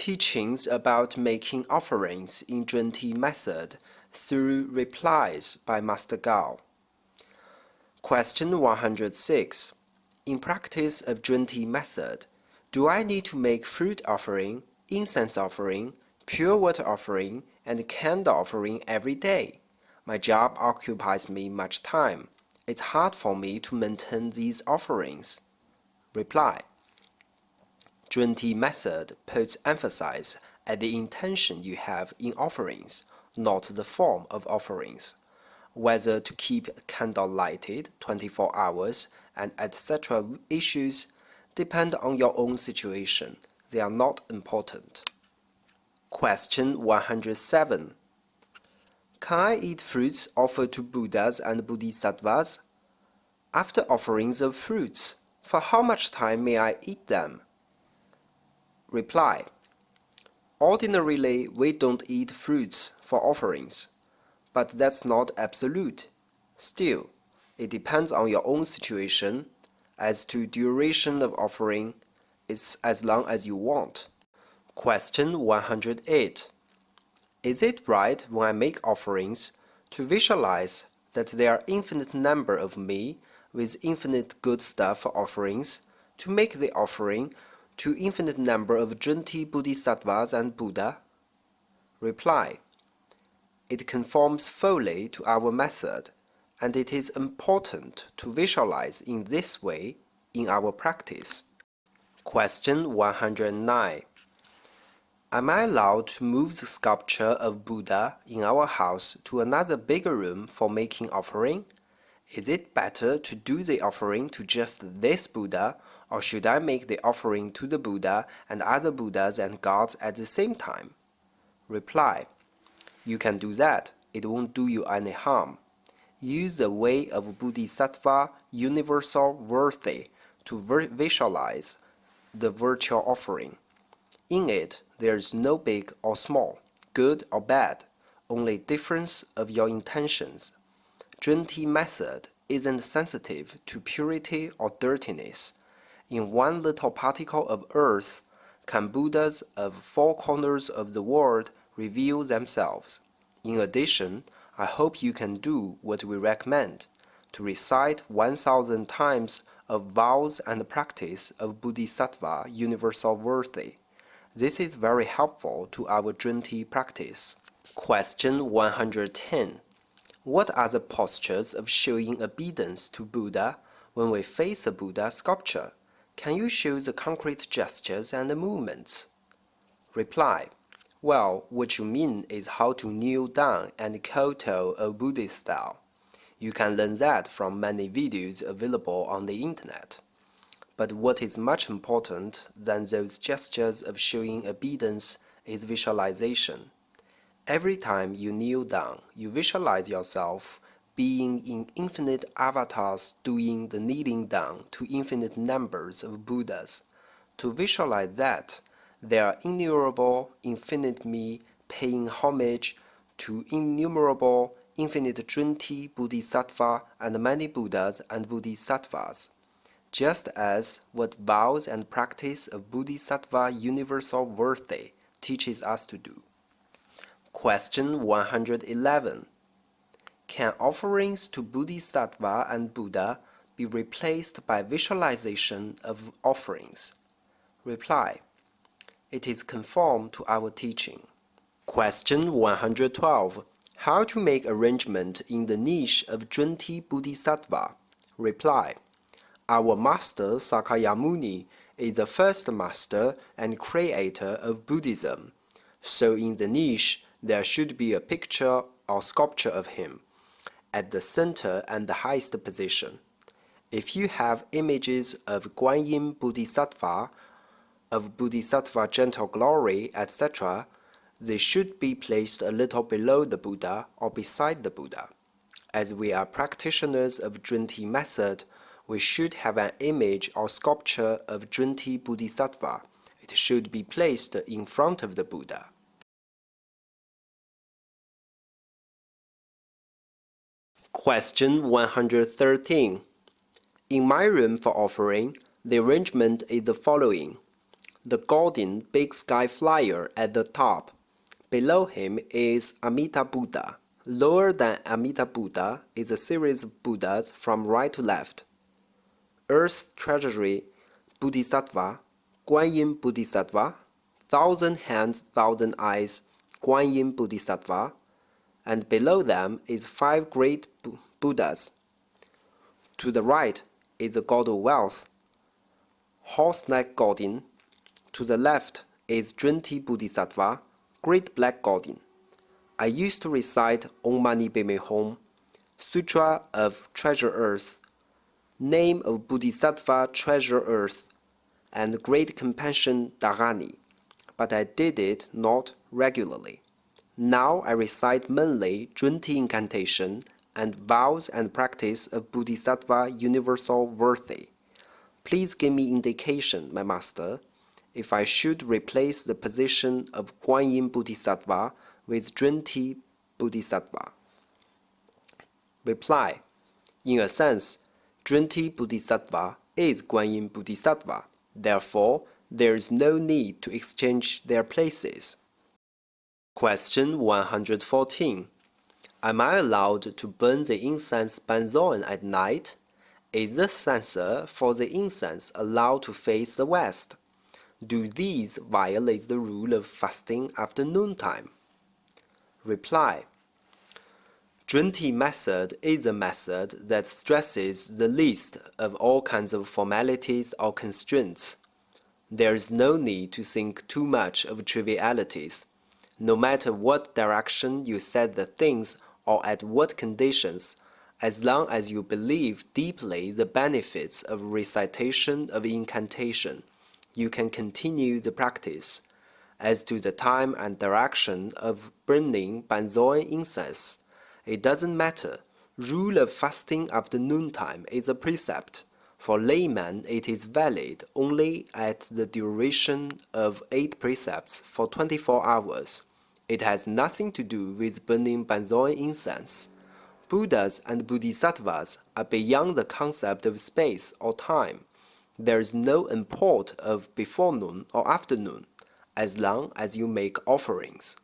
Teachings about making offerings in Zhunti method through replies by Master Gao. Question 106. In practice of Zhunti method, do I need to make fruit offering, incense offering, pure water offering, and candle offering every day? My job occupies me much time. It's hard for me to maintain these offerings. Reply. Zhunti method puts emphasis at the intention you have in offerings, not the form of offerings. Whether to keep a candle lighted 24 hours and etc. issues depend on your own situation. They are not important. Question 107. Can I eat fruits offered to Buddhas and Bodhisattvas? After offerings of fruits, for how much time may I eat them? Reply. Ordinarily, we don't eat fruits for offerings, but that's not absolute. Still, it depends on your own situation. As to duration of offering, it's as long as you want. Question 108. Is it right when I make offerings to visualize that there are infinite number of me with infinite good stuff for offerings, to make the offering to infinite number of Zhunti Bodhisattvas and Buddha? Reply. It conforms fully to our method, and it is important to visualize in this way in our practice. Question 109. Am I allowed to move the sculpture of Buddha in our house to another bigger room for making offering? Is it better to do the offering to just this Buddha, or should I make the offering to the Buddha and other Buddhas and gods at the same time? Reply. You can do that. It won't do you any harm. Use the way of Bodhisattva universal worthy to visualize the virtual offering. In it, there is no big or small, good or bad, only difference of your intentions. Zhunti method isn't sensitive to purity or dirtiness. In one little particle of earth, can Buddhas of four corners of the world reveal themselves. In addition, I hope you can do what we recommend, to recite 1,000 times of vows and practice of Bodhisattva universal worthy. This is very helpful to our Zhunti practice. Question 110. What are the postures of showing obedience to Buddha when we face a Buddha sculpture? Can you show the concrete gestures and movements? Reply. Well, what you mean is how to kneel down and kowtow a Buddhist style. You can learn that from many videos available on the internet. But what is much important than those gestures of showing obedience is visualization. Every time you kneel down, you visualize yourself being in infinite avatars doing the kneeling down to infinite numbers of Buddhas. To visualize that, there are innumerable infinite me paying homage to innumerable infinite Zhunti Bodhisattva and many Buddhas and Bodhisattvas, just as what vows and practice of Bodhisattva universal worthy teaches us to do. Question 111. Can offerings to Bodhisattva and Buddha be replaced by visualization of offerings? Reply. It is conform to our teaching. Question 112. How to make arrangement in the niche of Zhunti Bodhisattva? Reply. Our master Sakyamuni is the first master and creator of Buddhism, so in the niche there should be a picture or sculpture of him at the center and the highest position. If you have images of Guanyin Bodhisattva, of Bodhisattva gentle glory, etc., they should be placed a little below the Buddha or beside the Buddha. As we are practitioners of Zhunti method, we should have an image or sculpture of Zhunti Bodhisattva. It should be placed in front of the Buddha. Question 113. In my room for offering, the arrangement is the following. the golden big sky flyer at the top. Below him is Amita Buddha. Lower than Amita Buddha is a series of Buddhas from right to left. Earth Treasury Bodhisattva, Guanyin Bodhisattva, Thousand Hands, Thousand Eyes, Guanyin Bodhisattva, and below them is 5 great Buddhas. To the right is the God of Wealth, Horse-neck Golden. To the left is Zhunti Bodhisattva, Great Black Golden. I used to recite Om Mani Padme Hum, Sutra of Treasure Earth, Name of Bodhisattva Treasure Earth, and Great Compassion Dharani, but I did it not regularly. Now I recite mainly Zhunti incantation and vows and practice of Bodhisattva Universal Worthy. Please give me indication, my master, if I should replace the position of Guanyin Bodhisattva with Zhunti Bodhisattva. Reply. In a sense, Zhunti Bodhisattva is Guanyin Bodhisattva. Therefore, there is no need to exchange their places. Question 114. Am I allowed to burn the incense benzoin at night? Is the censer for the incense allowed to face the west? Do these violate the rule of fasting after noontime? Reply. Zhunti method is a method that stresses the least of all kinds of formalities or constraints. There is no need to think too much of trivialities. No matter what direction you set the things or at what conditions, as long as you believe deeply the benefits of recitation of incantation, you can continue the practice. As to the time and direction of burning benzoin incense, it doesn't matter. Rule of fasting after noontime is a precept. For laymen, it is valid only at the duration of 8 precepts for 24 hours. It has nothing to do with burning benzoin incense. Buddhas and Bodhisattvas are beyond the concept of space or time. There is no import of before noon or afternoon, as long as you make offerings.